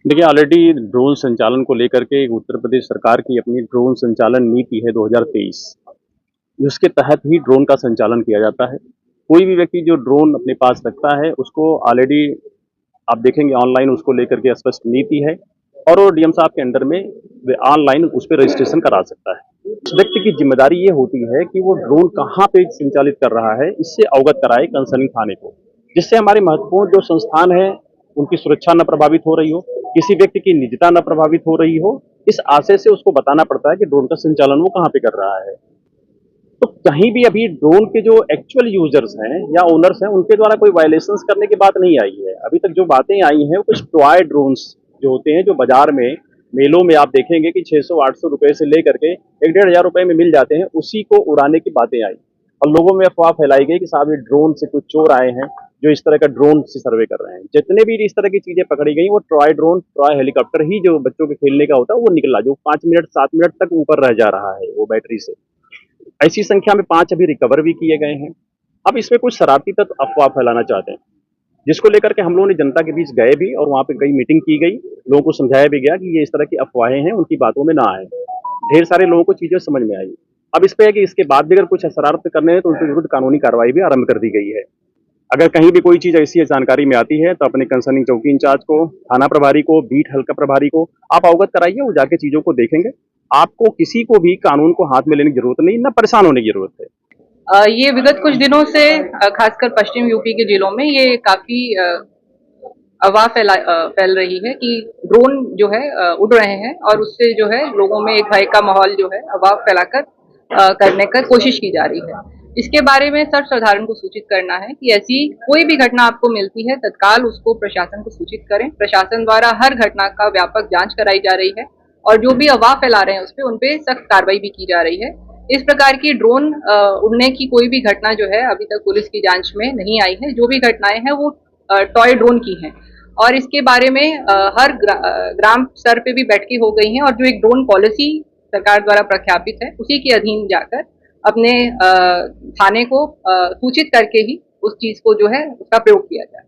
देखिए, already drone संचालन को लेकर के उत्तर प्रदेश सरकार की अपनी ड्रोन संचालन नीति है 2023, जिसके तहत ही ड्रोन का संचालन किया जाता है। कोई भी व्यक्ति जो ड्रोन अपने पास रखता है, उसको ऑलरेडी आप देखेंगे ऑनलाइन उसको लेकर के स्पष्ट नीति है और वो डीएम साहब के अंडर में वे ऑनलाइन उस पे रजिस्ट्रेशन करा सकता है। उस व्यक्ति की ज़िम्मेदारी ये होती है कि वो ड्रोन कहाँ पे संचालित कर रहा है, इससे अवगत कराए कंसर्निंग थाने को, जिससे हमारे महत्वपूर्ण जो संस्थान है, उनकी सुरक्षा न प्रभावित हो रही हो, किसी व्यक्ति की निजता न प्रभावित हो रही हो, इस आशय से उसको बताना पड़ता है कि ड्रोन का संचालन वो कहाँ पे कर रहा है। तो कहीं भी अभी ड्रोन के जो एक्चुअल यूजर्स हैं या ओनर्स हैं, उनके द्वारा कोई वायलेशंस करने की बात नहीं आई है। अभी तक जो बातें आई हैं, वो कुछ टॉय ड्रोन्स जो होते हैं, जो बाजार में मेलों में आप देखेंगे कि 600-800 रुपए से लेकर के 1-1,500 रुपए में मिल जाते हैं, उसी को उड़ाने की बातें आई और लोगों में अफवाह फैलाई गई कि साहब ये ड्रोन से कुछ चोर आए हैं जो इस तरह का ड्रोन से सर्वे कर रहे हैं। जितने भी इस तरह की चीजें पकड़ी गई, वो ट्रॉय ड्रोन, ट्रॉय हेलीकॉप्टर ही जो बच्चों के खेलने का होता है वो निकला, जो 5 मिनट 7 मिनट तक ऊपर रह जा रहा है वो बैटरी से। ऐसी संख्या में 5 अभी रिकवर भी किए गए हैं। अब इसमें कुछ शरारती तत्व अफवाह फैलाना चाहते हैं, जिसको लेकर के हम लोगों ने जनता के बीच गए भी और वहाँ पे कई मीटिंग की गई, लोगों को समझाया भी गया कि ये इस तरह की अफवाहें हैं, उनकी बातों में ना आए। ढेर सारे लोगों को चीजें समझ में आई। अब इस पे है कि इसके बाद भी अगर कुछ शरारत करने हैं तो उनके विरुद्ध कानूनी कार्रवाई भी आरंभ कर दी गई है। अगर कहीं भी कोई चीज ऐसी जानकारी में आती है तो अपने कंसर्निंग चौकी इंचार्ज को, थाना प्रभारी को, बीट हल्का प्रभारी को आप अवगत कराइए, वो जाके चीजों को देखेंगे। आपको किसी को भी कानून को हाथ में लेने की जरूरत नहीं, ना परेशान होने की जरूरत है। ये विगत कुछ दिनों से खासकर पश्चिम यूपी के जिलों में ये काफी अफवाह फैल रही है कि ड्रोन जो है उड़ रहे हैं और उससे जो है लोगों में एक भय का माहौल जो है अफवाह फैलाकर करने का कोशिश की जा रही है। इसके बारे में सर्वसाधारण को सूचित करना है कि ऐसी कोई भी घटना आपको मिलती है, तत्काल उसको प्रशासन को सूचित करें। प्रशासन द्वारा हर घटना का व्यापक जांच कराई जा रही है और जो भी अफवाह फैला रहे हैं उस पर उनपे सख्त कार्रवाई भी की जा रही है। इस प्रकार की ड्रोन उड़ने की कोई भी घटना जो है अभी तक पुलिस की जांच में नहीं आई है। जो भी घटनाएं हैं वो टॉय ड्रोन की हैं और इसके बारे में हर ग्राम स्तर पे भी बैठकें हो गई हैं और जो एक ड्रोन पॉलिसी सरकार द्वारा प्रख्यापित है उसी के अधीन जाकर अपने थाने को सूचित करके ही उस चीज को जो है उसका प्रयोग किया जाए।